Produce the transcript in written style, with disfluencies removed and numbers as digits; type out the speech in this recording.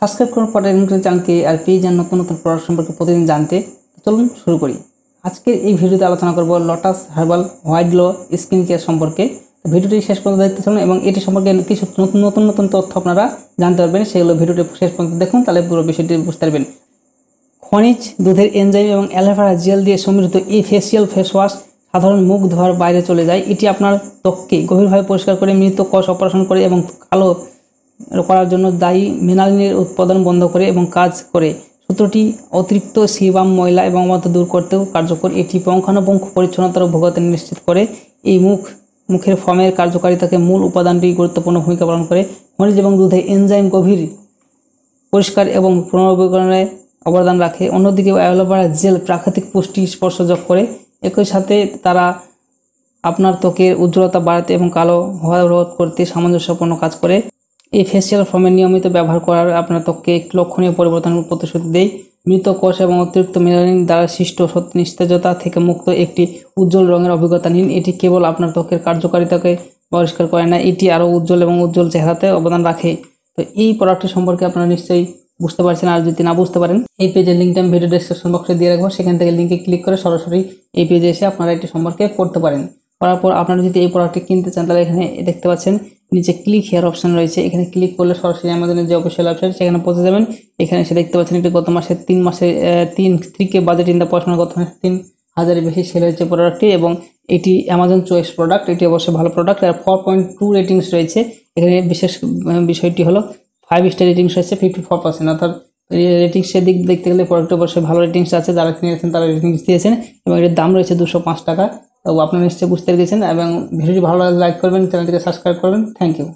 Subscribe করার পরে চ্যানেলকে আর পেয়ে যান নতুন নতুন প্রোডাক্ট সম্পর্কে প্রতিদিন জানতে। চলুন শুরু করি। আজকের এই ভিডিওতে আলোচনা করব lotus herbal white glow skin care সম্পর্কে। ভিডিওটি শেষ পর্যন্ত দেখতে চলুন এবং এটি সম্পর্কে কিছু নতুন তথ্য আপনারা জানতে পারবেন। সেগুলো ভিডিওটি শেষ পর্যন্ত দেখুন, তাহলে পুরো বিষয়টি বুঝতে পারবেন। খনিজ, দুধের এনজাইম এবং অ্যালোভেরা জেল দিয়ে সমৃদ্ধ এই ফেসিয়াল ফেস ওয়াশ সাধারণ মুখ ধোয়ার বাইরে চলে যায়। এটি আপনার ত্বককে গভীরভাবে পরিষ্কার করে, মৃত কোষ অপারেশন করে এবং কালো করার জন্য দায়ী মেলানিনের উৎপাদন বন্ধ করে এবং কাজ করে। সূত্রটি অতিরিক্ত সিবাম, ময়লা এবং অবাধ দূর করতেও কার্যকর। এটি পুঙ্খানুপুঙ্খ পরিচ্ছন্নতার অভিজ্ঞতা নিশ্চিত করে। এই মুখের ফর্মের কার্যকারিতাকে মূল উপাদানটি গুরুত্বপূর্ণ ভূমিকা পালন করে। খনিজ এবং দুধের এনজাইম গভীর পরিষ্কার এবং পুনর্নবীকরণে অবদান রাখে। অন্যদিকে অ্যালোভেরা জেল প্রাকৃতিক পুষ্টি স্পর্শ যোগ করে। একই সাথে তারা আপনার ত্বকের উজ্জ্বলতা বাড়াতে এবং কালো হওয়া রোধ করতে সামঞ্জস্যপূর্ণ কাজ করে। এই ফেসিয়াল ফর্মের নিয়মিত ব্যবহার করার আপনার ত্বককে একটি লক্ষণীয় পরিবর্তনের প্রতিশ্রুতি দেয়। মৃত কোষ এবং অতিরিক্ত মেলানিন দ্বারা সৃষ্ট নিস্তেজতা থেকে মুক্ত একটি উজ্জ্বল রঙের অভিজ্ঞতা নিন। এটি কেবল আপনার ত্বকের কার্যকারিতাকে পরিষ্কার করে না, এটি আরও উজ্জ্বল চেহারাতে অবদান রাখে। তো এই প্রোডাক্টটি সম্পর্কে আপনারা নিশ্চয়ই বুঝতে পারছেন। আর যদি না বুঝতে পারেন, এই পেজের লিঙ্কটা আমি ভিডিও ডেসক্রিপশন বক্সে দিয়ে রাখবো। সেখান থেকে লিঙ্কে ক্লিক করে সরাসরি এই পেজে এসে আপনারা এটি সম্পর্কে করতে পারেন। করার পর আপনারা যদি এই প্রোডাক্টটি কিনতে চান, তাহলে এখানে দেখতে পাচ্ছেন নিচে ক্লিক হেয়ার অপশন রয়েছে। এখানে ক্লিক করলে সরাসরি আমাদের যে অফিসিয়াল ওয়েবসাইট সেখানে পৌঁছে যাবেন। এখানে এসে দেখতে পাচ্ছেন এটি গত মাসে 3K বাজেট ইন দ্য পড়াশোনা গত মাসে 3000-এর বেশি সেল হয়েছে প্রোডাক্টটি, এবং এটি অ্যামাজন চয়েস প্রোডাক্ট। এটি অবশ্যই ভালো প্রোডাক্ট। আর 4.2 রেটিংস রয়েছে। এখানে বিশেষ বিষয়টি হলো 5 স্টার রেটিংস রয়েছে 54%। অর্থাৎ রেটিংসের দিক দেখতে গেলে প্রোডাক্ট অবশ্যই ভালো রেটিংস আছে। যারা কিনেছেন তারা রেটিংস দিয়েছেন এবং এর দাম রয়েছে 205 টাকা। তো আপনারা নিশ্চয়ই বুঝতে পেরেছেন, এবং ভিডিওটি ভালো লাগলে লাইক করবেন, চ্যানেলটিকে সাবস্ক্রাইব করবেন। Thank you.